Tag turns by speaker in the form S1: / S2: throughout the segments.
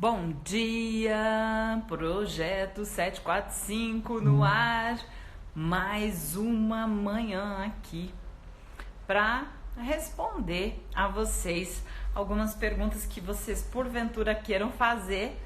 S1: Bom dia, Projeto 745 no ar, mais uma manhã aqui para responder a vocês algumas perguntas que vocês porventura queiram fazer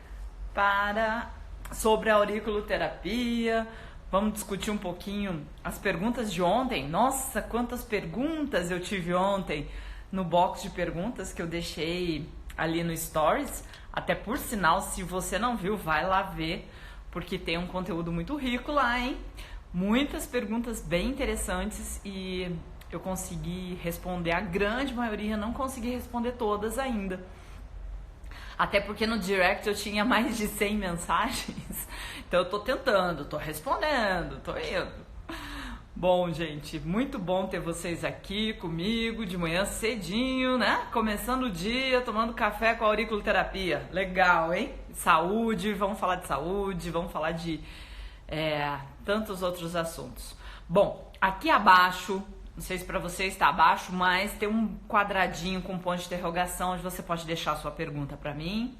S1: sobre a auriculoterapia. Vamos discutir um pouquinho as perguntas de ontem. Nossa, quantas perguntas eu tive ontem no box de perguntas que eu deixei ali no Stories. Até por sinal, se você não viu, vai lá ver, porque tem um conteúdo muito rico lá, hein? Muitas perguntas bem interessantes e eu consegui responder a grande maioria, não consegui responder todas ainda. Até porque no direct eu tinha mais de 100 mensagens, então eu tô tentando, tô respondendo, tô indo. Bom, gente, muito bom ter vocês aqui comigo de manhã cedinho, né? Começando o dia, tomando café com a auriculoterapia. Legal, hein? Saúde, vamos falar de saúde, vamos falar de tantos outros assuntos. Bom, aqui abaixo, não sei se para você está abaixo, mas tem um quadradinho com ponto de interrogação onde você pode deixar a sua pergunta para mim.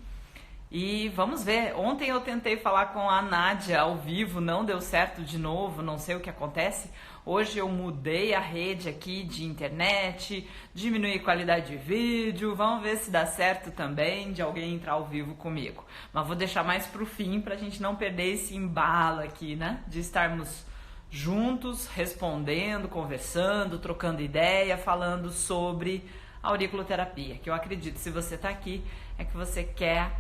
S1: E vamos ver, ontem eu tentei falar com a Nádia ao vivo, não deu certo de novo, não sei o que acontece. Hoje eu mudei a rede aqui de internet, diminuí a qualidade de vídeo, vamos ver se dá certo também de alguém entrar ao vivo comigo. Mas vou deixar mais pro fim pra gente não perder esse embalo aqui, né? De estarmos juntos, respondendo, conversando, trocando ideia, falando sobre auriculoterapia. Que eu acredito, se você tá aqui, é que você quer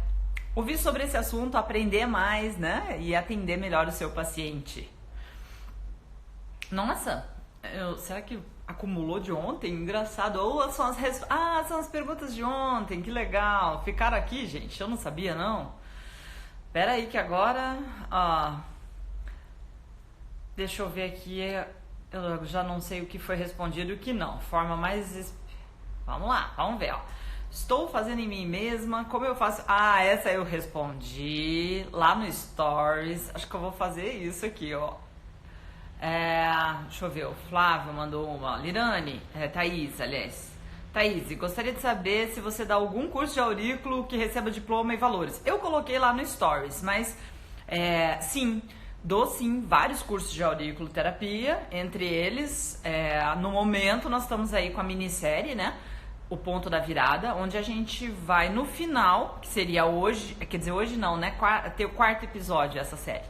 S1: ouvir sobre esse assunto, aprender mais, né? E atender melhor o seu paciente. Nossa, será que acumulou de ontem? Engraçado. Ou são são as perguntas de ontem, que legal. Ficaram aqui, gente? Eu não sabia, não. Pera aí que agora... deixa eu ver aqui. Eu já não sei o que foi respondido e o que não. Forma mais... Vamos lá, vamos ver, ó. Estou fazendo em mim mesma, como eu faço? Essa eu respondi lá no Stories. Acho que eu vou fazer isso aqui, ó. Deixa eu ver, o Flávio mandou uma. Lirane, Thaís, aliás. Thaís, gostaria de saber se você dá algum curso de aurículo que receba diploma e valores. Eu coloquei lá no Stories, mas sim, dou sim vários cursos de auriculoterapia. Entre eles, no momento nós estamos aí com a minissérie, né? O ponto da virada, onde a gente vai no final, que seria hoje, quer dizer, hoje não, né? Tem o quarto episódio essa série.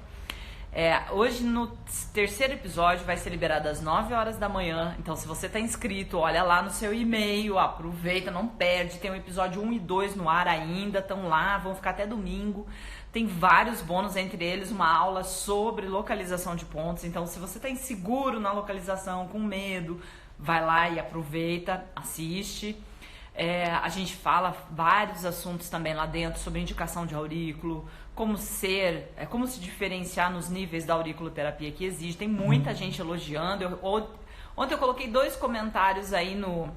S1: Hoje no terceiro episódio vai ser liberado às 9 horas da manhã. Então, se você tá inscrito, olha lá no seu e-mail, aproveita, não perde. Tem o episódio 1 e 2 no ar ainda, estão lá, vão ficar até domingo. Tem vários bônus, entre eles uma aula sobre localização de pontos. Então, se você tá inseguro na localização, com medo, vai lá e aproveita, assiste. A gente fala vários assuntos também lá dentro sobre indicação de aurículo, como se diferenciar nos níveis da auriculoterapia que existe. Tem muita gente elogiando. Ontem eu coloquei 2 comentários aí no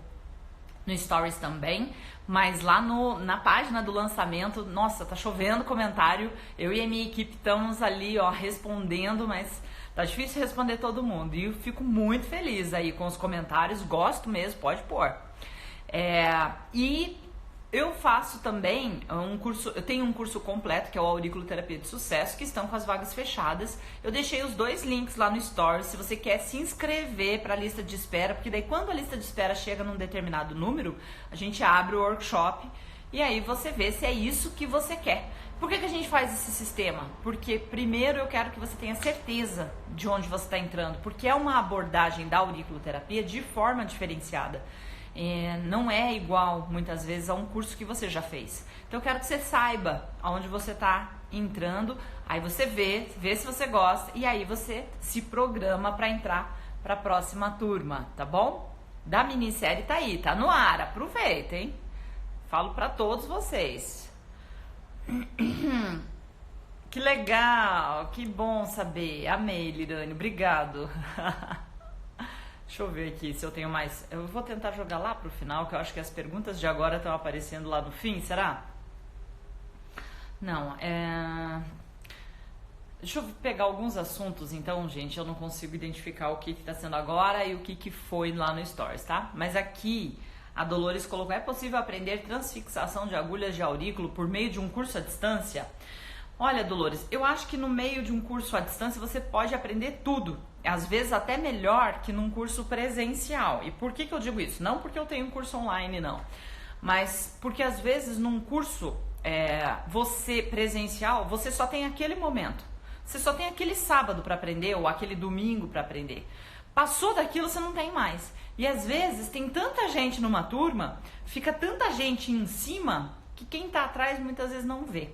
S1: Stories também, mas lá na página do lançamento, nossa, tá chovendo comentário. Eu e a minha equipe estamos ali, ó, respondendo, mas tá difícil responder todo mundo. E eu fico muito feliz aí com os comentários, gosto mesmo, pode pôr. E eu faço também um curso, eu tenho um curso completo que é o Auriculoterapia de Sucesso, que estão com as vagas fechadas. Eu deixei os 2 links lá no Stories, se você quer se inscrever para a lista de espera, porque daí quando a lista de espera chega num determinado número, a gente abre o workshop e aí você vê se é isso que você quer. Por que a gente faz esse sistema? Porque primeiro eu quero que você tenha certeza de onde você está entrando, porque é uma abordagem da auriculoterapia de forma diferenciada. Não é igual, muitas vezes, a um curso que você já fez. Então eu quero que você saiba aonde você está entrando, aí você vê se você gosta, e aí você se programa para entrar para a próxima turma, tá bom? Da minissérie tá aí, tá no ar, aproveita, hein? Falo para todos vocês. Que legal, que bom saber. Amei, Lirane, obrigado. Deixa eu ver aqui se eu tenho mais. Eu vou tentar jogar lá pro final, que eu acho que as perguntas de agora estão aparecendo lá no fim, será? Não, Deixa eu pegar alguns assuntos, então, gente. Eu não consigo identificar o que está sendo agora e o que foi lá no Stories, tá? Mas aqui, A Dolores colocou: é possível aprender transfixação de agulhas de aurículo por meio de um curso à distância? Olha, Dolores, eu acho que no meio de um curso à distância você pode aprender tudo. Às vezes até melhor que num curso presencial. E por que eu digo isso? Não porque eu tenho um curso online, não. Mas porque às vezes num curso você presencial, você só tem aquele momento. Você só tem aquele sábado para aprender ou aquele domingo para aprender. Passou daquilo, você não tem mais. E às vezes tem tanta gente numa turma, fica tanta gente em cima, que quem está atrás muitas vezes não vê.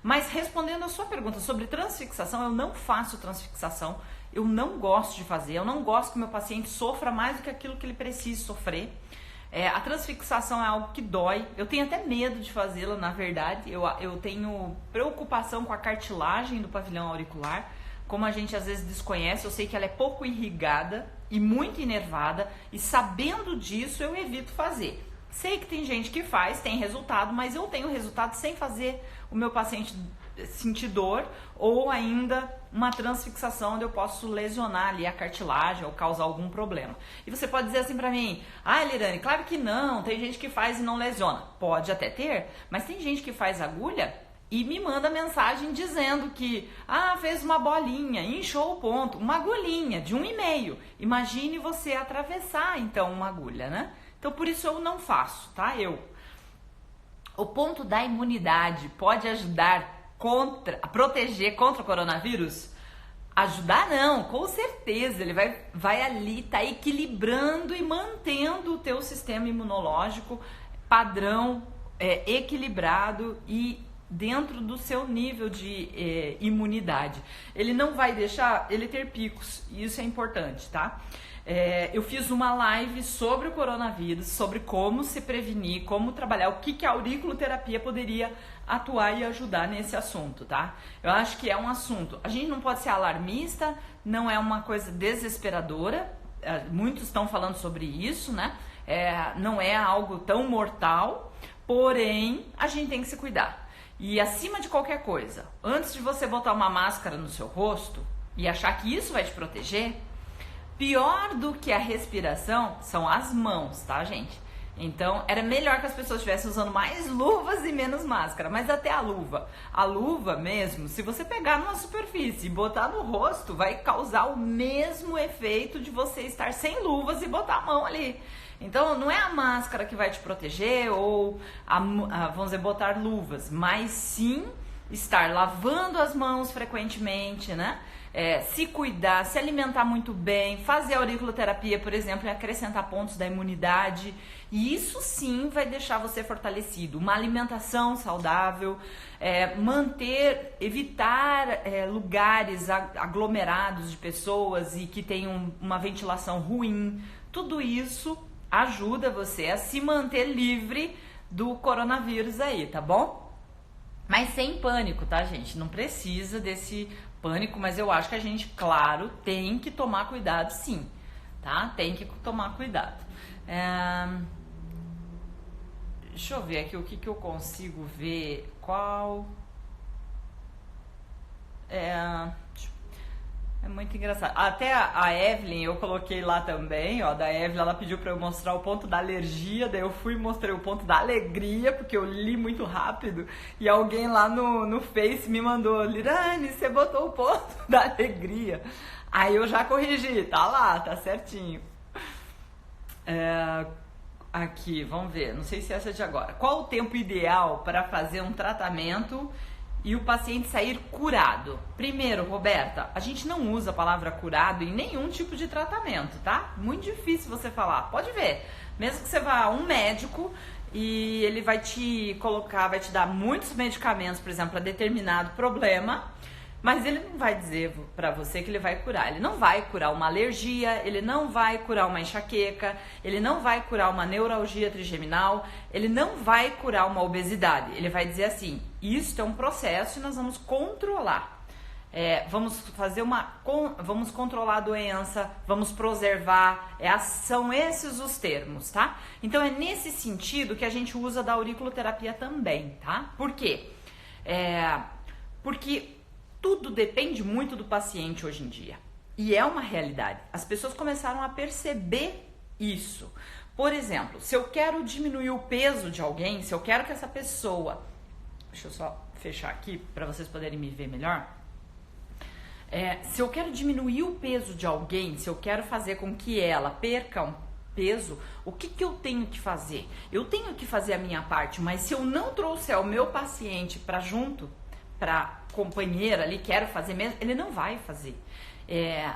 S1: Mas respondendo a sua pergunta sobre transfixação, eu não faço transfixação, eu não gosto de fazer, eu não gosto que o meu paciente sofra mais do que aquilo que ele precisa sofrer. A transfixação é algo que dói, eu tenho até medo de fazê-la, na verdade, eu tenho preocupação com a cartilagem do pavilhão auricular, como a gente às vezes desconhece, eu sei que ela é pouco irrigada e muito inervada, e sabendo disso eu evito fazer. Sei que tem gente que faz, tem resultado, mas eu tenho resultado sem fazer o meu paciente sentir dor ou ainda uma transfixação onde eu posso lesionar ali a cartilagem ou causar algum problema. E você pode dizer assim pra mim: ah, Lirane, claro que não, tem gente que faz e não lesiona. Pode até ter, mas tem gente que faz agulha e me manda mensagem dizendo que fez uma bolinha, inchou o ponto, uma agulhinha de 1,5. Imagine você atravessar então uma agulha, né? Então por isso eu não faço, tá? O ponto da imunidade pode ajudar a proteger contra o coronavírus? Ajudar não, com certeza, ele vai ali, tá equilibrando e mantendo o teu sistema imunológico padrão, equilibrado e dentro do seu nível de imunidade. Ele não vai deixar ele ter picos, e isso é importante, tá? Eu fiz uma live sobre o coronavírus, sobre como se prevenir, como trabalhar, o que a auriculoterapia poderia atuar e ajudar nesse assunto, tá? Eu acho que é um assunto, a gente não pode ser alarmista, não é uma coisa desesperadora, muitos estão falando sobre isso, né? Não é algo tão mortal, porém a gente tem que se cuidar. E acima de qualquer coisa, antes de você botar uma máscara no seu rosto e achar que isso vai te proteger, pior do que a respiração são as mãos, tá, gente? Então, era melhor que as pessoas estivessem usando mais luvas e menos máscara, mas até a luva mesmo, se você pegar numa superfície e botar no rosto, vai causar o mesmo efeito de você estar sem luvas e botar a mão ali. Então, não é a máscara que vai te proteger ou, vamos dizer, botar luvas, mas sim estar lavando as mãos frequentemente, né? Se cuidar, se alimentar muito bem, fazer auriculoterapia, por exemplo, e acrescentar pontos da imunidade. E isso sim vai deixar você fortalecido. Uma alimentação saudável, evitar lugares aglomerados de pessoas e que tenham uma ventilação ruim. Tudo isso ajuda você a se manter livre do coronavírus aí, tá bom? Mas sem pânico, tá, gente? Não precisa desse pânico, mas eu acho que a gente, claro, tem que tomar cuidado sim, tá? Tem que tomar cuidado. Deixa eu ver aqui o que eu consigo ver, é muito engraçado. Até a Evelyn, eu coloquei lá também, ó, da Evelyn, ela pediu pra eu mostrar o ponto da alergia, daí eu fui e mostrei o ponto da alegria, porque eu li muito rápido, e alguém lá no Face me mandou: Lirane, você botou o ponto da alegria. Aí eu já corrigi, tá lá, tá certinho. Aqui, vamos ver, não sei se essa é de agora. Qual o tempo ideal para fazer um tratamento e o paciente sair curado? Primeiro, Roberta, a gente não usa a palavra curado em nenhum tipo de tratamento, tá? Muito difícil você falar. Pode ver, mesmo que você vá a um médico e ele vai te dar muitos medicamentos, por exemplo, para determinado problema, mas ele não vai dizer pra você que ele vai curar. Ele não vai curar uma alergia, ele não vai curar uma enxaqueca, ele não vai curar uma neuralgia trigeminal, ele não vai curar uma obesidade. Ele vai dizer assim: isso é um processo e nós vamos controlar. Vamos controlar a doença, vamos preservar, são esses os termos, tá? Então é nesse sentido que a gente usa da auriculoterapia também, tá? Por quê? Porque tudo depende muito do paciente hoje em dia. E é uma realidade. As pessoas começaram a perceber isso. Por exemplo, se eu quero diminuir o peso de alguém, se eu quero que essa pessoa... Deixa eu só fechar aqui para vocês poderem me ver melhor. Se eu quero diminuir o peso de alguém, se eu quero fazer com que ela perca um peso, o que eu tenho que fazer? Eu tenho que fazer a minha parte, mas se eu não trouxer o meu paciente para junto, para companheira ali, quero fazer mesmo, ele não vai fazer.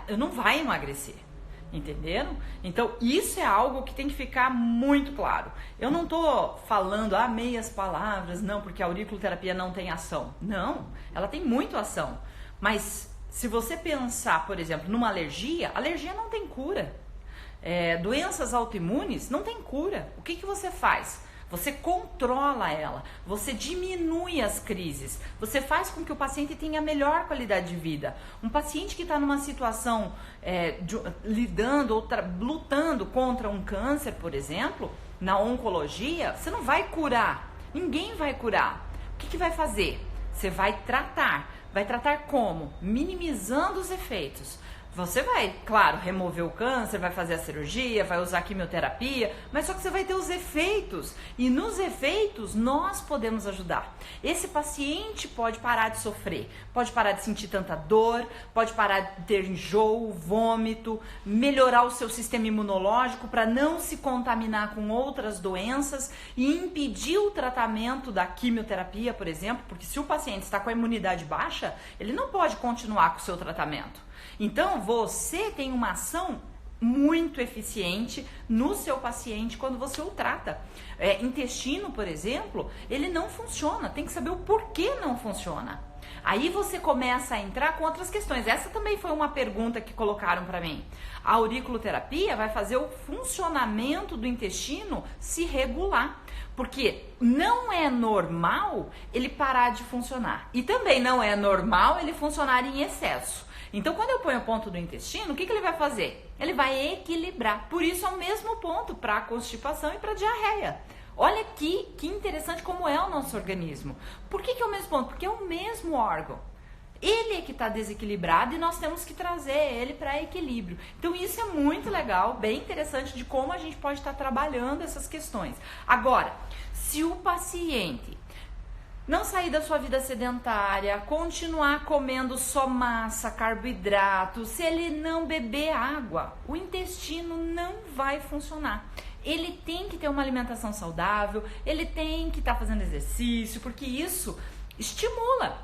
S1: Eu não vai emagrecer. Entenderam? Então, isso é algo que tem que ficar muito claro. Eu não tô falando meias palavras, não, porque a auriculoterapia não tem ação. Não, ela tem muito ação. Mas se você pensar, por exemplo, numa alergia, alergia não tem cura. Doenças autoimunes não tem cura. O que você faz? Você controla ela, você diminui as crises, você faz com que o paciente tenha melhor qualidade de vida. Um paciente que está numa situação lidando ou lutando contra um câncer, por exemplo, na oncologia, você não vai curar, ninguém vai curar. O que vai fazer? Você vai tratar como? Minimizando os efeitos. Você vai, claro, remover o câncer, vai fazer a cirurgia, vai usar a quimioterapia, mas só que você vai ter os efeitos. E nos efeitos, nós podemos ajudar. Esse paciente pode parar de sofrer, pode parar de sentir tanta dor, pode parar de ter enjoo, vômito, melhorar o seu sistema imunológico para não se contaminar com outras doenças e impedir o tratamento da quimioterapia, por exemplo, porque se o paciente está com a imunidade baixa, ele não pode continuar com o seu tratamento. Então, você tem uma ação muito eficiente no seu paciente quando você o trata. Intestino, por exemplo, ele não funciona, tem que saber o porquê não funciona. Aí você começa a entrar com outras questões. Essa também foi uma pergunta que colocaram para mim. A auriculoterapia vai fazer o funcionamento do intestino se regular. Porque não é normal ele parar de funcionar. E também não é normal ele funcionar em excesso. Então, quando eu ponho o ponto do intestino, o que ele vai fazer? Ele vai equilibrar. Por isso é o mesmo ponto para a constipação e para a diarreia. Olha aqui que interessante como é o nosso organismo. Por que é o mesmo ponto? Porque é o mesmo órgão. Ele é que está desequilibrado e nós temos que trazer ele para equilíbrio. Então, isso é muito legal, bem interessante de como a gente pode estar trabalhando essas questões. Agora, se o paciente não sair da sua vida sedentária, continuar comendo só massa, carboidrato, se ele não beber água, o intestino não vai funcionar. Ele tem que ter uma alimentação saudável, ele tem que estar fazendo exercício, porque isso estimula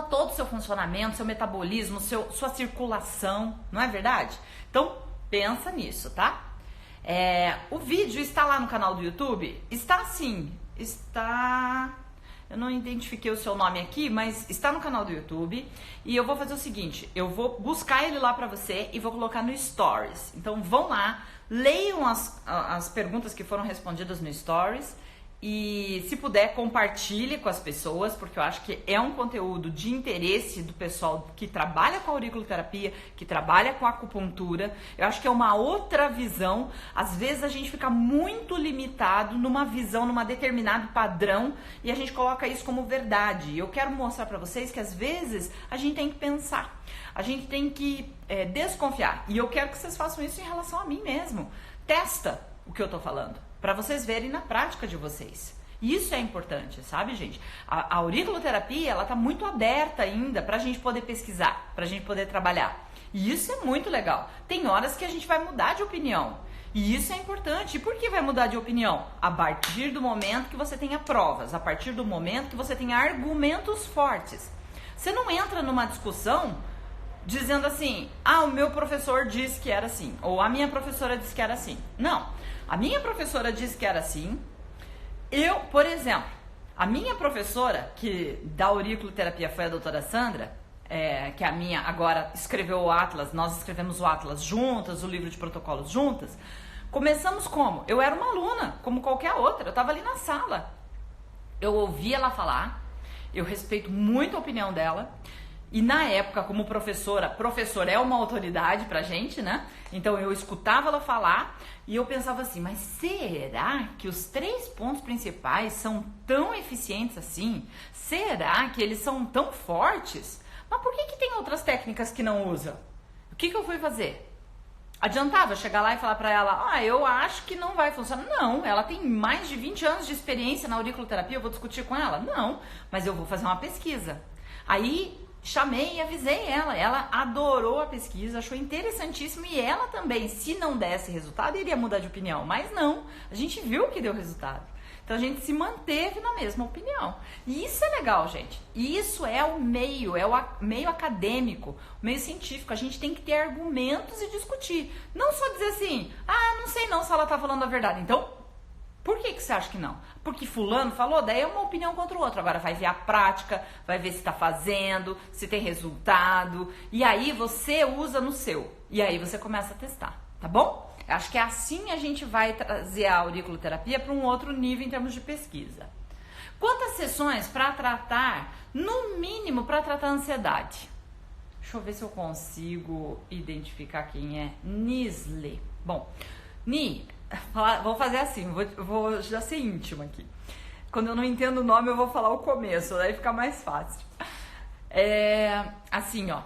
S1: todo o seu funcionamento, seu metabolismo, sua circulação, não é verdade? Então, pensa nisso, tá? O vídeo está lá no canal do YouTube? Está sim, está... Eu não identifiquei o seu nome aqui, mas está no canal do YouTube. E eu vou fazer o seguinte, eu vou buscar ele lá para você e vou colocar no Stories. Então vão lá, leiam as perguntas que foram respondidas no Stories. E se puder, compartilhe com as pessoas, porque eu acho que é um conteúdo de interesse do pessoal que trabalha com a auriculoterapia, que trabalha com a acupuntura. Eu acho que é uma outra visão. Às vezes a gente fica muito limitado numa visão, numa determinado padrão, e a gente coloca isso como verdade. E eu quero mostrar para vocês que às vezes a gente tem que pensar, a gente tem que desconfiar. E eu quero que vocês façam isso em relação a mim mesmo. Testa o que eu tô falando, para vocês verem na prática de vocês. Isso é importante, sabe, gente? A auriculoterapia, ela tá muito aberta ainda pra gente poder pesquisar, pra gente poder trabalhar. E isso é muito legal. Tem horas que a gente vai mudar de opinião. E isso é importante. E por que vai mudar de opinião? A partir do momento que você tenha provas, a partir do momento que você tenha argumentos fortes. Você não entra numa discussão dizendo assim, o meu professor disse que era assim, ou a minha professora disse que era assim. Não. A minha professora disse que era assim. Por exemplo, a minha professora que da auriculoterapia foi a doutora Sandra, que a minha agora escreveu o Atlas, nós escrevemos o Atlas juntas, o livro de protocolos juntas. Começamos como? Eu era uma aluna, como qualquer outra, eu estava ali na sala. Eu ouvi ela falar, eu respeito muito a opinião dela. E na época, como professora é uma autoridade pra gente, né? Então eu escutava ela falar e eu pensava assim, mas será que os 3 pontos principais são tão eficientes assim? Será que eles são tão fortes? Mas por que tem outras técnicas que não usam? O que eu fui fazer? Adiantava chegar lá e falar pra ela, eu acho que não vai funcionar. Não, ela tem mais de 20 anos de experiência na auriculoterapia, eu vou discutir com ela? Não, mas eu vou fazer uma pesquisa. Aí chamei e avisei ela adorou a pesquisa, achou interessantíssimo e ela também, se não desse resultado, iria mudar de opinião, mas não, a gente viu que deu resultado. Então a gente se manteve na mesma opinião. E isso é legal, gente. E isso é o meio acadêmico, o meio científico. A gente tem que ter argumentos e discutir. Não só dizer assim, não sei não se ela tá falando a verdade. Então, por que você acha que não? Porque fulano falou, daí é uma opinião contra o outro. Agora vai ver a prática, vai ver se tá fazendo, se tem resultado. E aí você usa no seu. E aí você começa a testar, tá bom? Acho que é assim a gente vai trazer a auriculoterapia para um outro nível em termos de pesquisa. Quantas sessões para tratar, no mínimo, para tratar a ansiedade? Deixa eu ver se eu consigo identificar quem é. Nisley. Bom, vou fazer assim, vou já ser íntima aqui. Quando eu não entendo o nome, eu vou falar o começo, daí fica mais fácil. Assim, ó.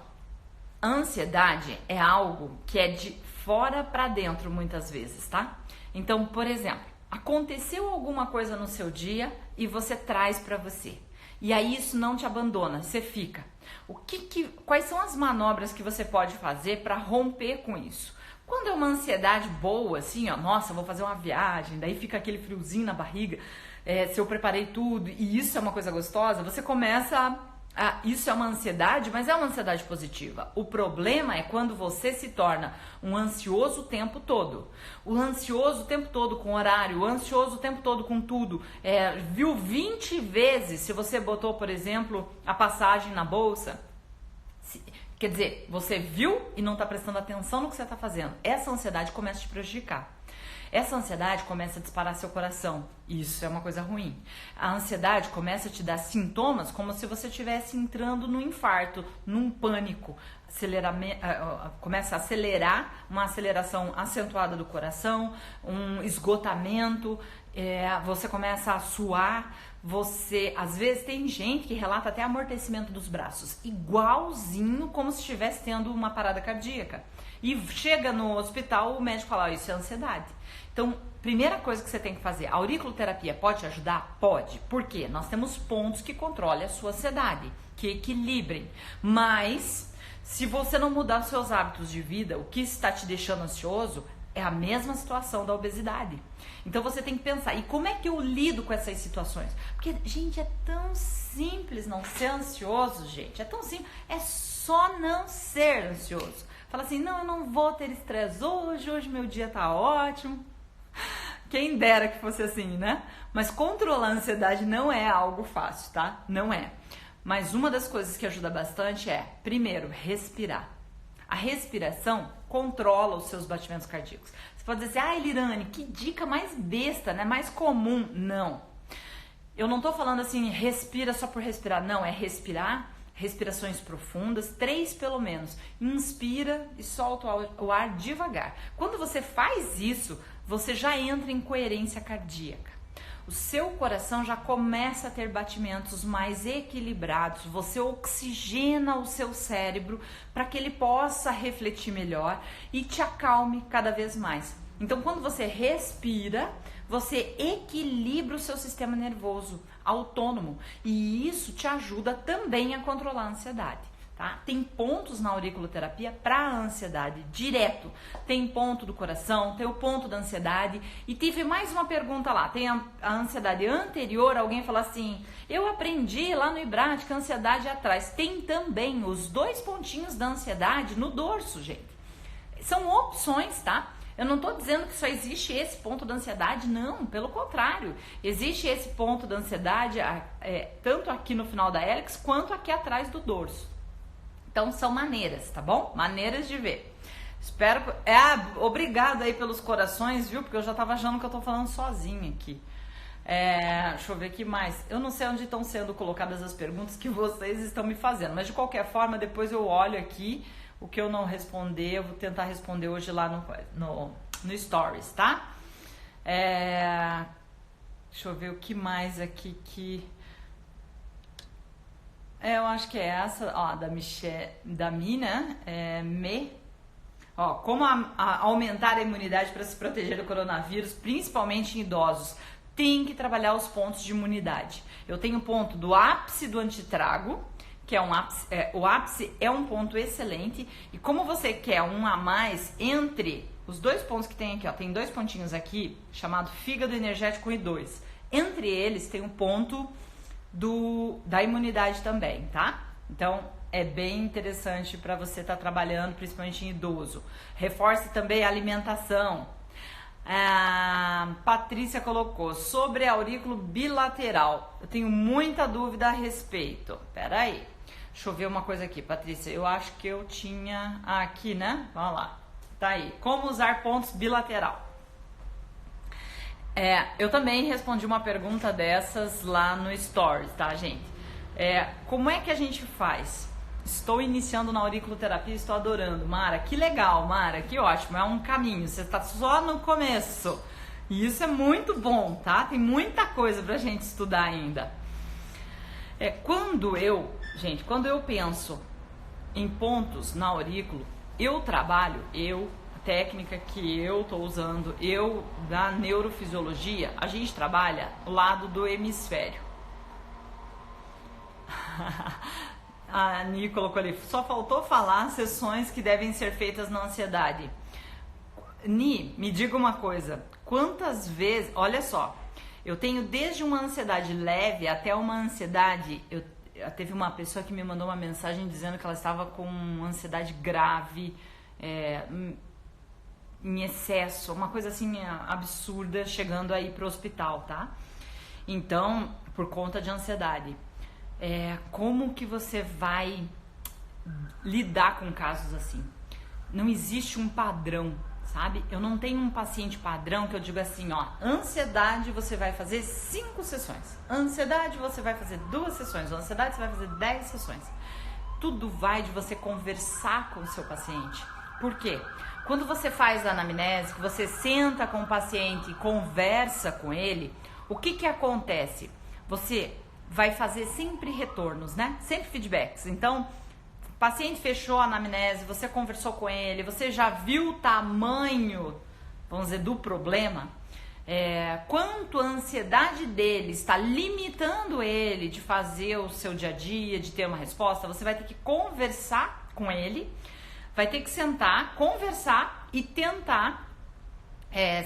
S1: A ansiedade é algo que é de fora para dentro muitas vezes, tá? Então, por exemplo, aconteceu alguma coisa no seu dia e você traz para você. E aí isso não te abandona, você fica. Quais são as manobras que você pode fazer para romper com isso? Quando é uma ansiedade boa, assim, ó, nossa, vou fazer uma viagem, daí fica aquele friozinho na barriga, se eu preparei tudo e isso é uma coisa gostosa, você começa isso é uma ansiedade, mas é uma ansiedade positiva. O problema é quando você se torna um ansioso o tempo todo. O ansioso o tempo todo com horário, o ansioso o tempo todo com tudo. Viu 20 vezes se você botou, por exemplo, a passagem na bolsa. Quer dizer, você viu e não está prestando atenção no que você está fazendo. Essa ansiedade começa a te prejudicar. Essa ansiedade começa a disparar seu coração. Isso é uma coisa ruim. A ansiedade começa a te dar sintomas como se você estivesse entrando num infarto, num pânico. Começa a acelerar, uma aceleração acentuada do coração, um esgotamento, você começa a suar. Às vezes tem gente que relata até amortecimento dos braços, igualzinho como se estivesse tendo uma parada cardíaca. E chega no hospital, o médico fala, isso é ansiedade. Então, primeira coisa que você tem que fazer, a auriculoterapia pode te ajudar? Pode. Por quê? Nós temos pontos que controlem a sua ansiedade, que equilibrem. Mas, se você não mudar os seus hábitos de vida, o que está te deixando ansioso é a mesma situação da obesidade. Então, você tem que pensar, e como é que eu lido com essas situações? Porque, gente, é tão simples não ser ansioso, gente. É tão simples. É só não ser ansioso. Fala assim, não, eu não vou ter estresse hoje meu dia tá ótimo. Quem dera que fosse assim, né? Mas controlar a ansiedade não é algo fácil, tá? Não é. Mas uma das coisas que ajuda bastante é, primeiro, respirar. A respiração controla os seus batimentos cardíacos. Você pode dizer assim, Elirane, que dica mais besta, né? Mais comum. Não. Eu não tô falando assim, respira só por respirar. Não, é respirar, respirações profundas, 3 pelo menos. Inspira e solta o ar devagar. Quando você faz isso, você já entra em coerência cardíaca. O seu coração já começa a ter batimentos mais equilibrados. Você oxigena o seu cérebro para que ele possa refletir melhor e te acalme cada vez mais. Então, quando você respira, você equilibra o seu sistema nervoso autônomo e isso te ajuda também a controlar a ansiedade. Tá? Tem pontos na auriculoterapia para a ansiedade, direto. Tem ponto do coração, tem o ponto da ansiedade. E tive mais uma pergunta lá. Tem a ansiedade anterior, alguém falou assim, eu aprendi lá no IBRAT que a ansiedade é atrás. Tem também os 2 pontinhos da ansiedade no dorso, gente. São opções, tá? Eu não estou dizendo que só existe esse ponto da ansiedade, não, pelo contrário. Existe esse ponto da ansiedade tanto aqui no final da hélice quanto aqui atrás do dorso. Então, são maneiras, tá bom? Maneiras de ver. Espero... obrigado aí pelos corações, viu? Porque eu já tava achando que eu tô falando sozinha aqui. Deixa eu ver aqui mais. Eu não sei onde estão sendo colocadas as perguntas que vocês estão me fazendo. Mas, de qualquer forma, depois eu olho aqui. O que eu não responder, eu vou tentar responder hoje lá no Stories, tá? Deixa eu ver o que mais aqui que... eu acho que é essa, ó, da Michelle, da Mina, Ó, como aumentar a imunidade para se proteger do coronavírus, principalmente em idosos. Tem que trabalhar os pontos de imunidade. Eu tenho o ponto do ápice do antitrago, que é um ápice, o ápice é um ponto excelente. E como você quer um a mais entre os dois pontos que tem aqui, ó, tem 2 pontinhos aqui, chamado fígado energético e 2. Entre eles tem um ponto da imunidade também, tá? Então, é bem interessante para você estar trabalhando, principalmente em idoso. Reforce também a alimentação. A Patrícia colocou sobre aurículo bilateral. Eu tenho muita dúvida a respeito. Pera aí, deixa eu ver uma coisa aqui, Patrícia. Eu acho que eu tinha aqui, né? Vamos lá. Tá aí. Como usar pontos bilateral? Eu também respondi uma pergunta dessas lá no Stories, tá, gente? Como é que a gente faz? Estou iniciando na auriculoterapia e estou adorando. Mara, que legal, Mara, que ótimo. É um caminho, você está só no começo. E isso é muito bom, tá? Tem muita coisa pra gente estudar ainda. Quando eu penso em pontos na aurículo, eu trabalho, técnica que eu tô usando, da neurofisiologia, a gente trabalha o lado do hemisfério. A Ni colocou ali, só faltou falar sessões que devem ser feitas na ansiedade. Ni, me diga uma coisa, quantas vezes, olha só, eu tenho desde uma ansiedade leve até uma ansiedade, teve uma pessoa que me mandou uma mensagem dizendo que ela estava com ansiedade grave, em excesso, uma coisa assim absurda, chegando aí pro hospital, tá? Então, por conta de ansiedade. Como que você vai lidar com casos assim? Não existe um padrão, sabe? Eu não tenho um paciente padrão que eu digo assim, ó, ansiedade você vai fazer 5 sessões, ansiedade você vai fazer 2 sessões, ansiedade você vai fazer 10 sessões. Tudo vai de você conversar com o seu paciente. Por quê? Quando você faz a anamnese, que você senta com o paciente e conversa com ele, o que acontece? Você vai fazer sempre retornos, né? Sempre feedbacks. Então, o paciente fechou a anamnese, você conversou com ele, você já viu o tamanho, vamos dizer, do problema, quanto a ansiedade dele está limitando ele de fazer o seu dia a dia, de ter uma resposta, você vai ter que conversar com ele, vai ter que sentar, conversar e tentar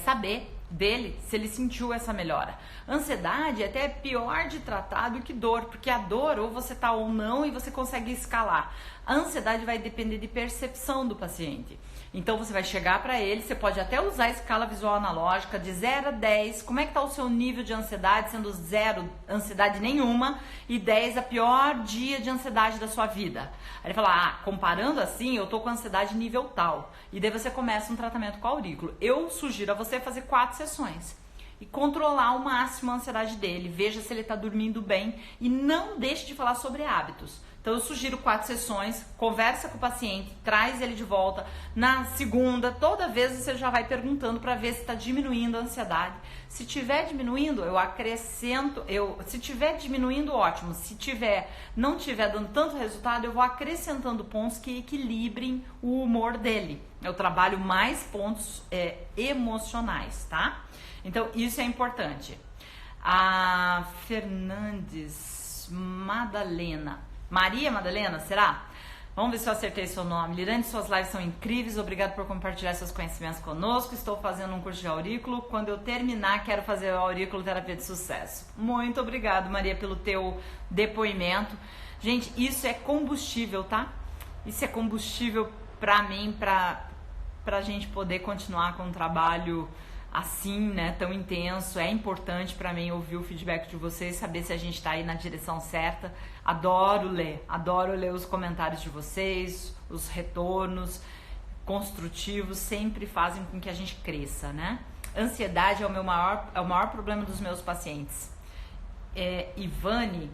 S1: saber dele se ele sentiu essa melhora. Ansiedade até é pior de tratar do que dor, porque a dor ou você tá ou não e você consegue escalar. A ansiedade vai depender de percepção do paciente. Então você vai chegar para ele, você pode até usar a escala visual analógica de 0 a 10, como é que tá o seu nível de ansiedade, sendo 0 ansiedade nenhuma e 10 a pior dia de ansiedade da sua vida. Aí ele fala, comparando assim, eu tô com ansiedade nível tal. E daí você começa um tratamento com aurículo. Eu sugiro a você fazer 4 sessões e controlar ao máximo a ansiedade dele, veja se ele tá dormindo bem e não deixe de falar sobre hábitos. Então eu sugiro 4 sessões, conversa com o paciente, traz ele de volta. Na segunda, toda vez você já vai perguntando para ver se está diminuindo a ansiedade. Se tiver diminuindo, eu acrescento, se tiver diminuindo, ótimo. Se não tiver dando tanto resultado, eu vou acrescentando pontos que equilibrem o humor dele. Eu trabalho mais pontos emocionais, tá? Então isso é importante. A Fernandes Maria Madalena, será? Vamos ver se eu acertei seu nome. Lirane, suas lives são incríveis. Obrigado por compartilhar seus conhecimentos conosco. Estou fazendo um curso de aurículo. Quando eu terminar, quero fazer a aurículo terapia de sucesso. Muito obrigado, Maria, pelo teu depoimento. Gente, isso é combustível, tá? Isso é combustível pra mim, pra gente poder continuar com um trabalho assim, né, tão intenso. É importante pra mim ouvir o feedback de vocês, saber se a gente tá aí na direção certa. Adoro ler os comentários de vocês, os retornos construtivos sempre fazem com que a gente cresça, né? Ansiedade é o maior problema dos meus pacientes. Ivane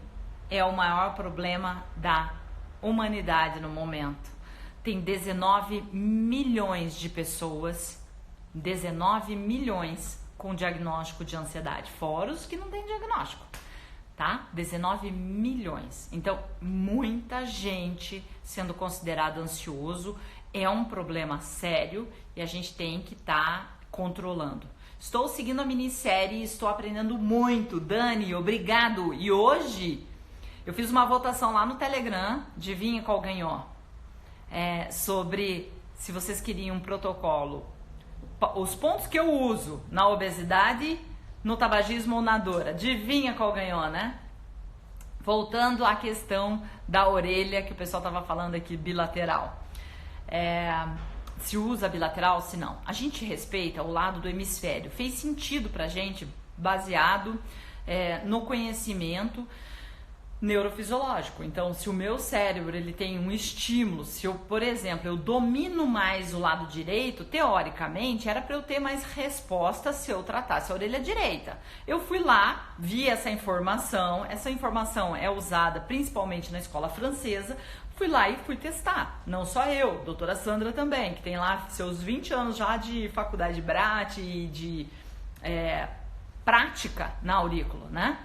S1: é o maior problema da humanidade no momento. Tem 19 milhões de pessoas, 19 milhões com diagnóstico de ansiedade, fora os que não têm diagnóstico, tá? 19 milhões. Então, muita gente sendo considerado ansioso. É um problema sério e a gente tem que estar controlando. Estou seguindo a minissérie e estou aprendendo muito. Dani, obrigado! E hoje eu fiz uma votação lá no Telegram, adivinha qual ganhou? Sobre se vocês queriam um protocolo. Os pontos que eu uso na obesidade, no tabagismo ou na dor. Adivinha qual ganhou, né? Voltando à questão da orelha que o pessoal estava falando aqui, bilateral. Se usa bilateral, se não. A gente respeita o lado do hemisfério. Fez sentido pra gente, baseado no conhecimento neurofisiológico. Então, se o meu cérebro ele tem um estímulo, se eu, por exemplo, eu domino mais o lado direito, teoricamente era para eu ter mais resposta se eu tratasse a orelha direita. Eu fui lá, vi essa informação é usada principalmente na escola francesa, fui lá e fui testar. Não só eu, doutora Sandra também, que tem lá seus 20 anos já de faculdade de BRAT e de prática na aurícula, né?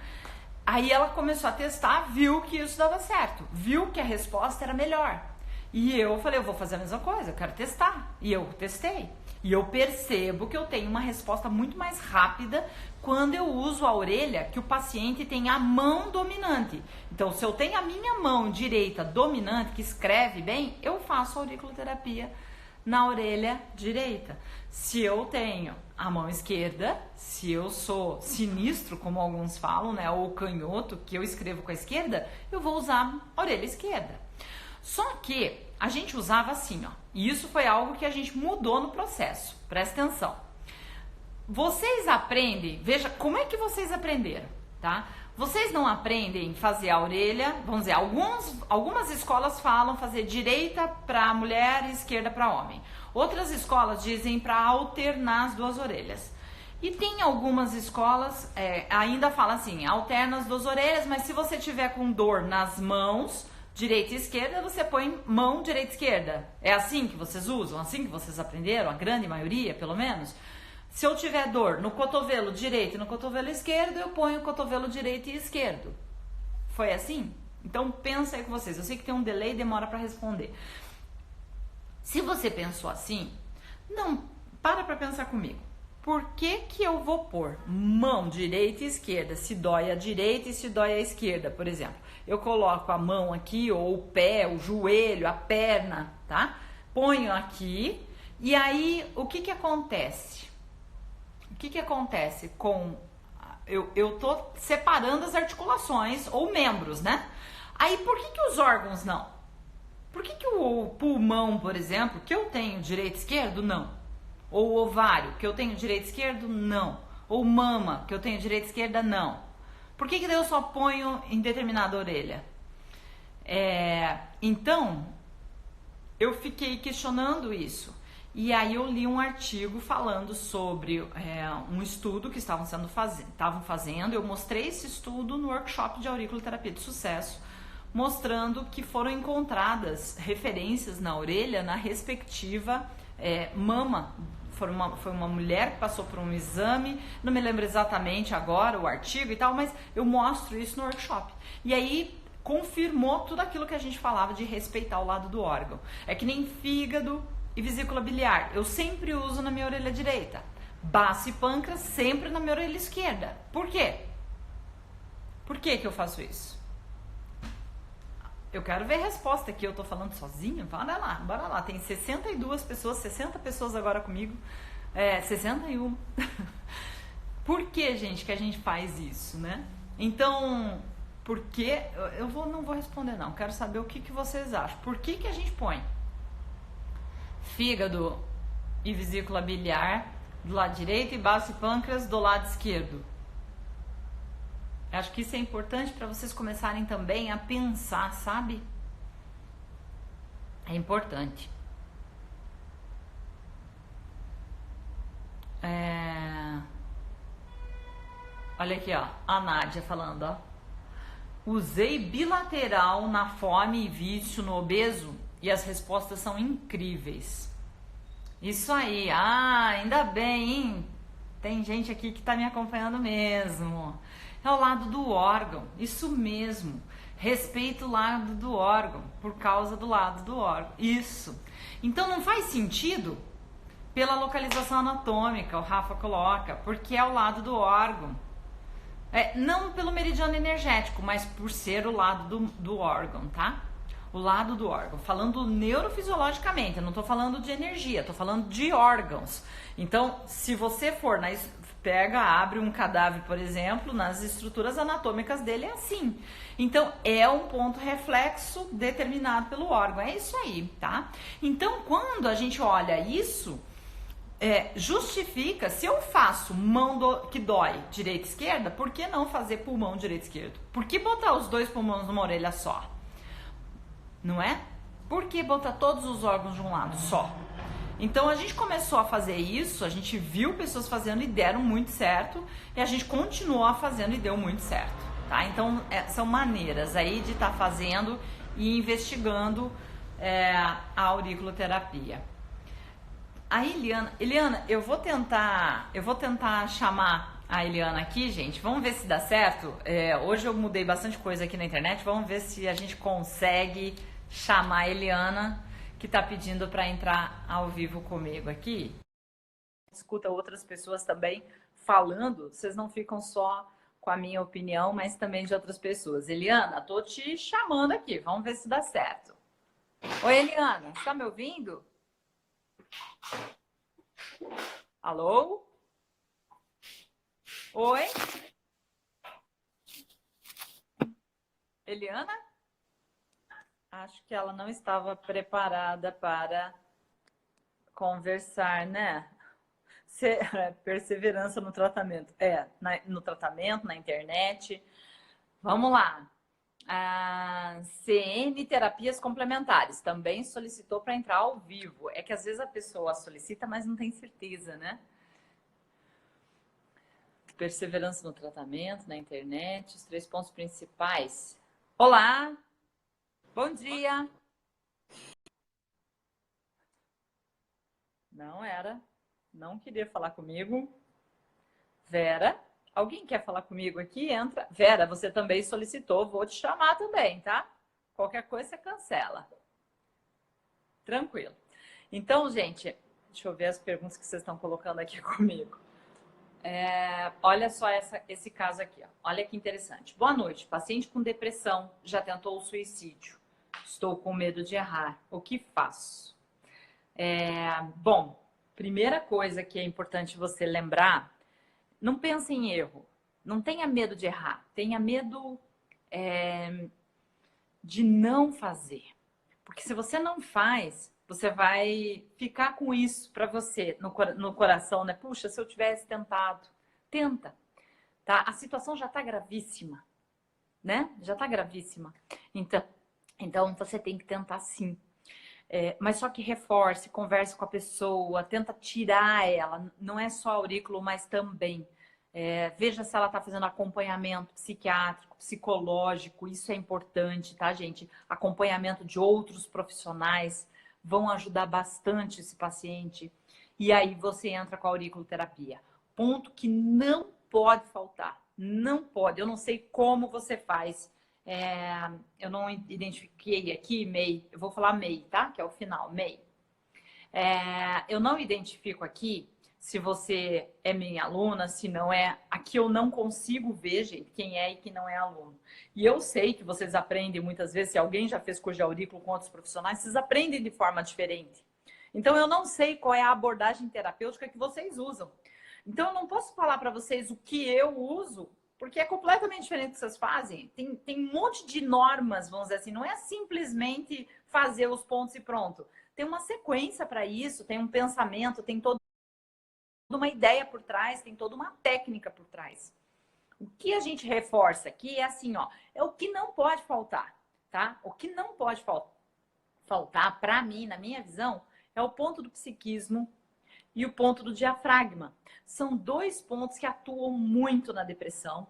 S1: Aí ela começou a testar, viu que isso dava certo, viu que a resposta era melhor. E eu falei, eu vou fazer a mesma coisa, eu quero testar. E eu testei. E eu percebo que eu tenho uma resposta muito mais rápida quando eu uso a orelha que o paciente tem a mão dominante. Então, se eu tenho a minha mão direita dominante, que escreve bem, eu faço auriculoterapia na orelha direita. Se eu tenho a mão esquerda, se eu sou sinistro, como alguns falam, né, ou canhoto, que eu escrevo com a esquerda, eu vou usar a orelha esquerda. Só que a gente usava assim, ó, e isso foi algo que a gente mudou no processo. Presta atenção. Vocês aprendem, veja como é que vocês aprenderam, tá? Vocês não aprendem a fazer a orelha, vamos dizer, algumas escolas falam fazer direita para mulher e esquerda para homem. Outras escolas dizem para alternar as duas orelhas. E tem algumas escolas ainda falam assim, alterna as duas orelhas, mas se você tiver com dor nas mãos, direita e esquerda, você põe mão direita e esquerda. É assim que vocês usam? Assim que vocês aprenderam? A grande maioria, pelo menos? Se eu tiver dor no cotovelo direito e no cotovelo esquerdo, eu ponho o cotovelo direito e esquerdo. Foi assim? Então pensa aí com vocês. Eu sei que tem um delay e demora para responder. Se você pensou assim, não, para pensar comigo. Por que que eu vou pôr mão direita e esquerda, se dói a direita e se dói a esquerda, por exemplo? Eu coloco a mão aqui, ou o pé, o joelho, a perna, tá? Ponho aqui, e aí o que que acontece? O que que acontece com... Eu tô separando as articulações, ou membros, né? Aí por que que os órgãos não? Por que que o pulmão, por exemplo, que eu tenho direito e esquerdo, não? Ou o ovário, que eu tenho direito e esquerdo, não? Ou mama, que eu tenho direita e esquerda, não? Por que que eu só ponho em determinada orelha? Então, eu fiquei questionando isso. E aí eu li um artigo falando sobre um estudo que estavam fazendo. Eu mostrei esse estudo no workshop de auriculoterapia de sucesso, mostrando que foram encontradas referências na orelha na respectiva mama. Foi uma mulher que passou por um exame, não me lembro exatamente agora o artigo e tal, mas eu mostro isso no workshop. E aí confirmou tudo aquilo que a gente falava de respeitar o lado do órgão. É que nem fígado e vesícula biliar, eu sempre uso na minha orelha direita. Baço e pâncreas sempre na minha orelha esquerda. Por quê? Por que que eu faço isso? Eu quero ver a resposta aqui, eu tô falando sozinha? Bora lá. Tem 62 pessoas, 60 pessoas agora comigo. 61. Por que, gente, que a gente faz isso, né? Então, por que... não vou responder não, quero saber o que que vocês acham. Por que que a gente põe fígado e vesícula biliar do lado direito e baço e pâncreas do lado esquerdo? Acho que isso é importante para vocês começarem também a pensar, sabe? É importante. Olha aqui, ó, a Nádia falando, ó. Usei bilateral na fome e vício no obeso e as respostas são incríveis. Isso aí, ainda bem, hein? Tem gente aqui que tá me acompanhando mesmo. É o lado do órgão, isso mesmo. Respeita o lado do órgão, por causa do lado do órgão. Isso. Então não faz sentido pela localização anatômica, o Rafa coloca, porque é o lado do órgão. Não pelo meridiano energético, mas por ser o lado do órgão, tá? O lado do órgão. Falando neurofisiologicamente, eu não tô falando de energia, tô falando de órgãos. Então, se você for abre um cadáver, por exemplo, nas estruturas anatômicas dele é assim. Então, é um ponto reflexo determinado pelo órgão. É isso aí, tá? Então, quando a gente olha isso, justifica, se eu faço mão que dói direita e esquerda, por que não fazer pulmão direito e esquerdo? Por que botar os dois pulmões numa orelha só? Não é? Por que botar todos os órgãos de um lado só? Então a gente começou a fazer isso, a gente viu pessoas fazendo e deram muito certo, e a gente continuou a fazendo e deu muito certo, tá? Então são maneiras aí de estar fazendo e investigando a auriculoterapia. A Eliana, eu vou tentar chamar a Eliana aqui, gente. Vamos ver se dá certo. Hoje eu mudei bastante coisa aqui na internet. Vamos ver se a gente consegue chamar a Eliana, que tá pedindo para entrar ao vivo comigo aqui. Escuta outras pessoas também falando. Vocês não ficam só com a minha opinião, mas também de outras pessoas. Eliana, tô te chamando aqui. Vamos ver se dá certo. Oi, Eliana, você tá me ouvindo? Alô? Oi? Eliana? Acho que ela não estava preparada para conversar, né? Perseverança no tratamento. No tratamento, na internet. Vamos lá. A CN Terapias Complementares também solicitou para entrar ao vivo. É que às vezes a pessoa solicita, mas não tem certeza, né? Perseverança no tratamento, na internet, os 3 pontos principais. Olá! Bom dia! Não queria falar comigo. Vera, alguém quer falar comigo aqui? Entra. Vera, você também solicitou, vou te chamar também, tá? Qualquer coisa você cancela. Tranquilo. Então, gente, deixa eu ver as perguntas que vocês estão colocando aqui comigo. Olha só esse caso aqui. Ó. Olha que interessante. Boa noite. Paciente com depressão já tentou o suicídio. Estou com medo de errar. O que faço? Bom, primeira coisa que é importante você lembrar, não pense em erro. Não tenha medo de errar. Tenha medo de não fazer. Porque se você não faz, você vai ficar com isso para você no coração, né? Puxa, se eu tivesse tentado. Tenta, tá? A situação já tá gravíssima, né? Já tá gravíssima. Então você tem que tentar sim. Mas só que reforce, converse com a pessoa, tenta tirar ela. Não é só aurículo, mas também. Veja se ela está fazendo acompanhamento psiquiátrico, psicológico. Isso é importante, tá, gente? Acompanhamento de outros profissionais vão ajudar bastante esse paciente. E aí você entra com a auriculoterapia. Ponto que não pode faltar. Não pode. Eu não sei como você faz. Eu não identifiquei aqui, MEI. Eu vou falar MEI, tá? Que é o final, MEI. Eu não identifico aqui se você é minha aluna, se não é. Aqui eu não consigo ver, gente, quem é e quem não é aluno. E eu sei que vocês aprendem muitas vezes, se alguém já fez curso de aurículo com outros profissionais, vocês aprendem de forma diferente. Então eu não sei qual é a abordagem terapêutica que vocês usam. Então eu não posso falar para vocês o que eu uso, porque é completamente diferente do que vocês fazem. Tem um monte de normas, vamos dizer assim, não é simplesmente fazer os pontos e pronto. Tem uma sequência para isso, tem um pensamento, tem toda uma ideia por trás, tem toda uma técnica por trás. O que a gente reforça aqui é assim, ó, é o que não pode faltar, tá? O que não pode faltar, para mim, na minha visão, é o ponto do psiquismo e o ponto do diafragma. São 2 pontos que atuam muito na depressão,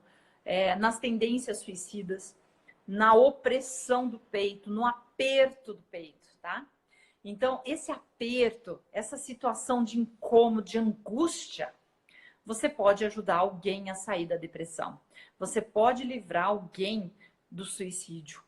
S1: nas tendências suicidas, na opressão do peito, no aperto do peito, tá? Então, esse aperto, essa situação de incômodo, de angústia, você pode ajudar alguém a sair da depressão. Você pode livrar alguém
S2: do suicídio.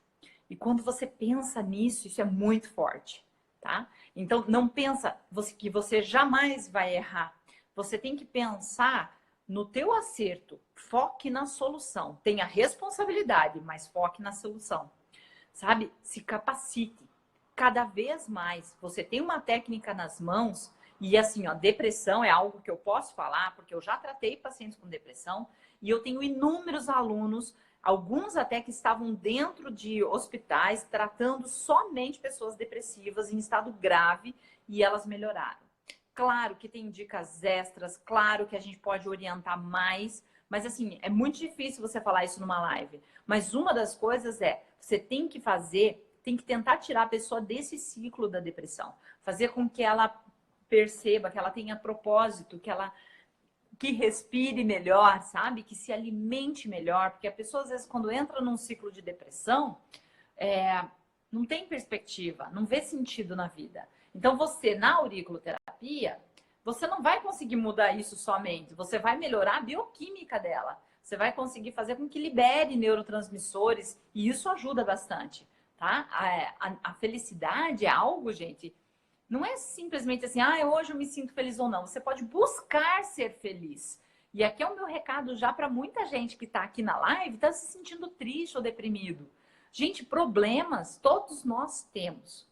S2: E quando você pensa nisso, isso é muito forte, tá? Então, não pensa que você jamais vai errar. Você tem que pensar no teu acerto. Foque na solução. Tenha responsabilidade, mas foque na solução. Sabe? Se capacite. Cada vez mais. Você tem uma técnica nas mãos e assim, ó, depressão é algo que eu posso falar, porque eu já tratei pacientes com depressão e eu tenho inúmeros alunos, alguns até que estavam dentro de hospitais tratando somente pessoas depressivas em estado grave e elas melhoraram. Claro que tem dicas extras, claro que a gente pode orientar mais, mas assim, é muito difícil você falar isso numa live. Mas uma das coisas é, você tem que tentar tirar a pessoa desse ciclo da depressão. Fazer com que ela perceba, que ela tenha propósito, que respire melhor, sabe? Que se alimente melhor. Porque a pessoa, às vezes, quando entra num ciclo de depressão, não tem perspectiva, não vê sentido na vida. Então, você, na auriculoterapia, você não vai conseguir mudar isso somente. Você vai melhorar a bioquímica dela. Você vai conseguir fazer com que libere neurotransmissores e isso ajuda bastante, tá? A felicidade é algo, gente, não é simplesmente assim, hoje eu me sinto feliz ou não. Você pode buscar ser feliz. E aqui é o meu recado já para muita gente que está aqui na live, está se sentindo triste ou deprimido. Gente, problemas todos nós temos.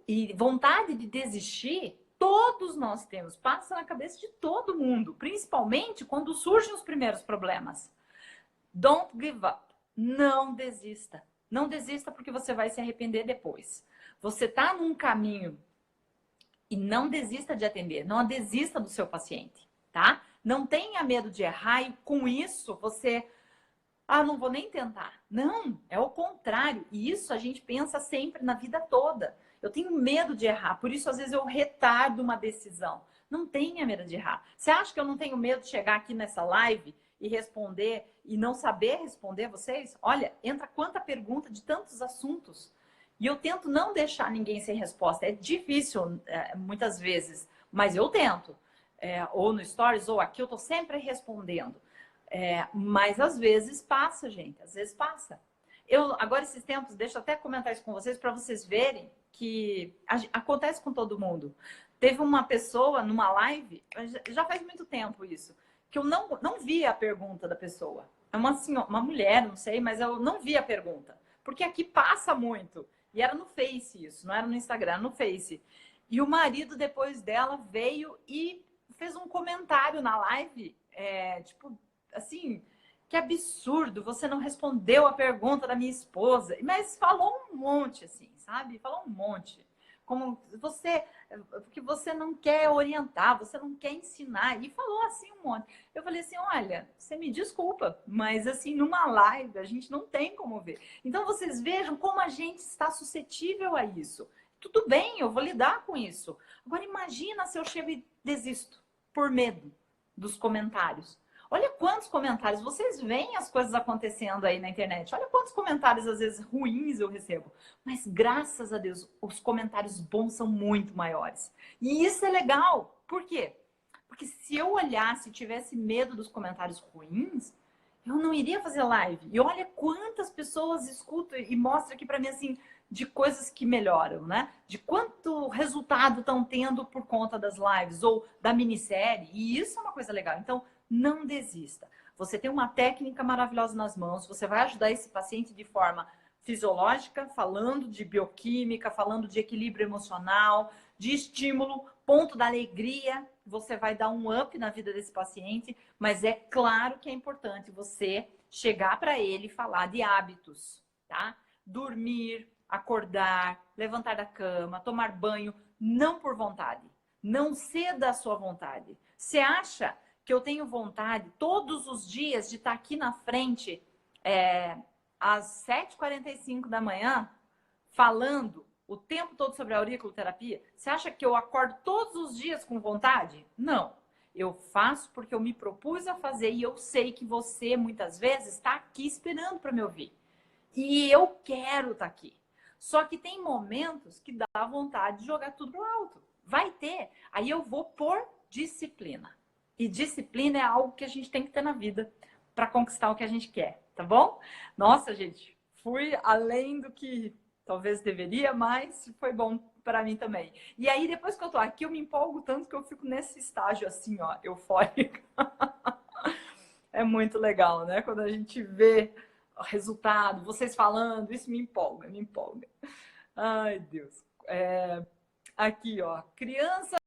S2: E vontade de desistir, todos nós temos. Passa na cabeça de todo mundo, principalmente quando surgem os primeiros problemas. Don't give up. Não desista. Não desista porque você vai se arrepender depois. Você está num caminho e não desista de atender. Não desista do seu paciente, tá? Não tenha medo de errar e com isso você... não vou nem tentar. Não, é o contrário. E isso a gente pensa sempre na vida toda. Eu tenho medo de errar, por isso às vezes eu retardo uma decisão. Não tenha medo de errar. Você acha que eu não tenho medo de chegar aqui nessa live e responder e não saber responder vocês? Olha, entra quanta pergunta de tantos assuntos. E eu tento não deixar ninguém sem resposta. É difícil muitas vezes, mas eu tento. Ou no Stories, ou aqui, eu tô sempre respondendo. Mas às vezes passa, gente. Às vezes passa. Agora, esses tempos, deixa eu até comentar isso com vocês para vocês verem que acontece com todo mundo. Teve uma pessoa numa live, já faz muito tempo isso, que eu não vi a pergunta da pessoa. É uma mulher, não sei, mas eu não vi a pergunta. Porque aqui passa muito. E era no Face isso, não era no Instagram, era no Face. E o marido, depois dela, veio e fez um comentário na live, tipo, assim... Que absurdo, você não respondeu a pergunta da minha esposa. Mas falou um monte, assim, sabe? Falou um monte. Como que você não quer orientar, você não quer ensinar. E falou assim um monte. Eu falei assim, olha, você me desculpa, mas assim, numa live a gente não tem como ver. Então vocês vejam como a gente está suscetível a isso. Tudo bem, eu vou lidar com isso. Agora imagina se eu chego e desisto por medo dos comentários. Olha quantos comentários, vocês veem as coisas acontecendo aí na internet. Olha quantos comentários, às vezes, ruins eu recebo. Mas, graças a Deus, os comentários bons são muito maiores. E isso é legal. Por quê? Porque se eu olhasse e tivesse medo dos comentários ruins, eu não iria fazer live. E olha quantas pessoas escutam e mostram aqui pra mim, assim, de coisas que melhoram, né? De quanto resultado estão tendo por conta das lives ou da minissérie. E isso é uma coisa legal. Então, não desista. Você tem uma técnica maravilhosa nas mãos, você vai ajudar esse paciente de forma fisiológica, falando de bioquímica, falando de equilíbrio emocional, de estímulo, ponto da alegria. Você vai dar um up na vida desse paciente, mas é claro que é importante você chegar para ele e falar de hábitos, tá? Dormir, acordar, levantar da cama, tomar banho, não por vontade. Não ceda à sua vontade. Você acha que eu tenho vontade todos os dias de estar aqui na frente às 7h45 da manhã, falando o tempo todo sobre a auriculoterapia? Você acha que eu acordo todos os dias com vontade? Não. Eu faço porque eu me propus a fazer e eu sei que você, muitas vezes, está aqui esperando para me ouvir. E eu quero estar aqui. Só que tem momentos que dá vontade de jogar tudo pro alto. Vai ter. Aí eu vou por disciplina. E disciplina é algo que a gente tem que ter na vida para conquistar o que a gente quer, tá bom? Nossa, gente, fui além do que talvez deveria, mas foi bom para mim também. E aí, depois que eu tô aqui, eu me empolgo tanto que eu fico nesse estágio assim, ó, eufórica. É muito legal, né? Quando a gente vê o resultado, vocês falando, isso me empolga, me empolga. Ai, Deus. Aqui, ó, crianças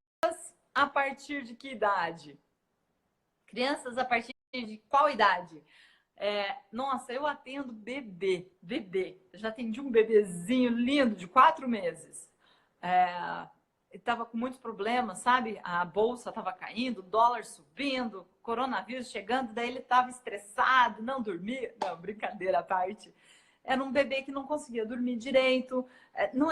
S2: a partir de que idade? Crianças a partir de qual idade? Nossa, eu atendo bebê. Já atendi um bebezinho lindo de 4 meses. Estava com muitos problemas, sabe? A bolsa estava caindo, o dólar subindo, coronavírus chegando, daí ele estava estressado, não dormia. Não, brincadeira à parte. Era um bebê que não conseguia dormir direito. Não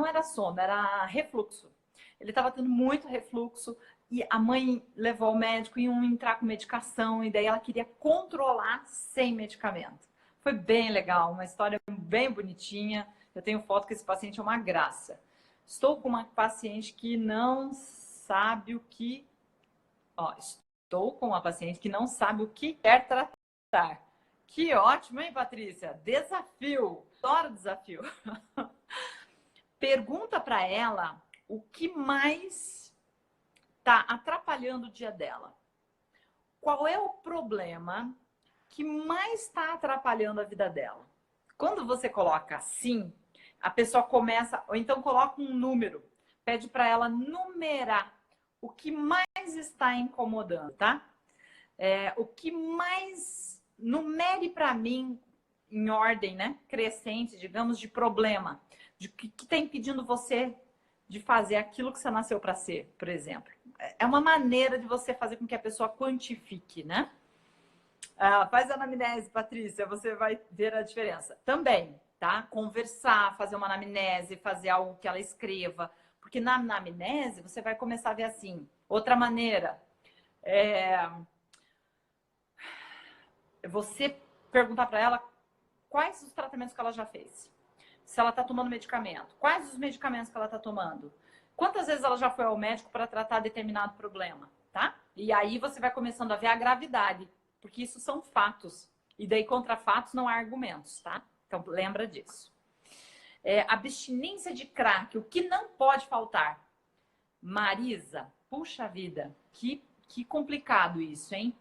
S2: era sono, era refluxo. Ele estava tendo muito refluxo e a mãe levou ao médico e iam entrar com medicação e daí ela queria controlar sem medicamento. Foi bem legal, uma história bem bonitinha. Eu tenho foto que esse paciente é uma graça. Estou com uma paciente que não sabe o que... estou com uma paciente que não sabe o que quer tratar. Que ótimo, hein, Patrícia? Desafio. Adoro desafio. Pergunta para ela o que mais está atrapalhando o dia dela. Qual é o problema que mais está atrapalhando a vida dela? Quando você coloca assim, a pessoa começa, ou então coloca um número, pede para ela numerar o que mais está incomodando, tá? O que mais, numere para mim, em ordem, né, crescente, digamos, de problema, de que está impedindo você de fazer aquilo que você nasceu para ser, por exemplo. É uma maneira de você fazer com que a pessoa quantifique, né? Faz a anamnese, Patrícia, você vai ver a diferença. Também, tá? Conversar, fazer uma anamnese, fazer algo que ela escreva. Porque na anamnese você vai começar a ver assim. Outra maneira, você perguntar para ela quais os tratamentos que ela já fez. Se ela está tomando medicamento. Quais os medicamentos que ela está tomando? Quantas vezes ela já foi ao médico para tratar determinado problema, tá? E aí você vai começando a ver a gravidade, porque isso são fatos. E daí contra fatos não há argumentos, tá? Então lembra disso. Abstinência de crack, o que não pode faltar? Marisa, puxa vida, que complicado isso, hein?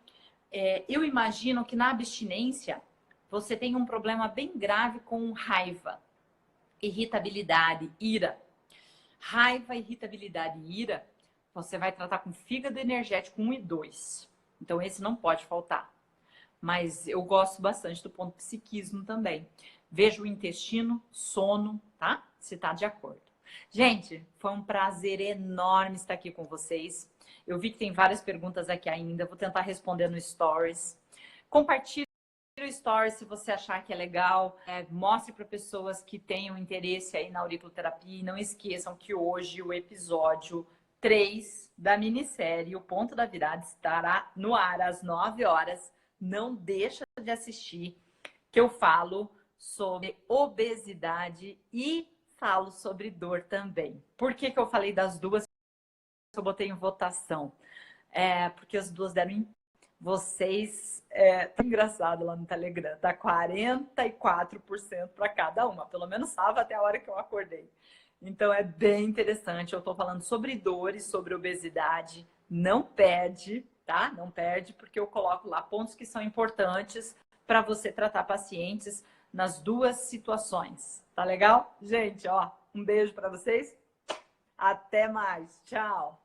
S2: Eu imagino que na abstinência você tem um problema bem grave com raiva, irritabilidade, ira. Raiva, irritabilidade e ira, você vai tratar com fígado energético 1 e 2. Então, esse não pode faltar. Mas eu gosto bastante do ponto psiquismo também. Veja o intestino, sono, tá? Se tá de acordo. Gente, foi um prazer enorme estar aqui com vocês. Eu vi que tem várias perguntas aqui ainda. Vou tentar responder no Stories. Compartilhe o Stories se você achar que é legal. Mostre para pessoas que tenham interesse aí na auriculoterapia. E não esqueçam que hoje o episódio 3 da minissérie O Ponto da Virada estará no ar às 9 horas. Não deixa de assistir, que eu falo sobre obesidade e falo sobre dor também. Por que eu falei das duas? Eu botei em votação. Porque as duas deram... Vocês... tá engraçado lá no Telegram. Tá 44% para cada uma. Pelo menos estava até a hora que eu acordei. Então é bem interessante. Eu tô falando sobre dores, sobre obesidade. Não perde, tá? Não perde, porque eu coloco lá pontos que são importantes para você tratar pacientes nas duas situações. Tá legal? Gente, ó, um beijo para vocês. Até mais. Tchau.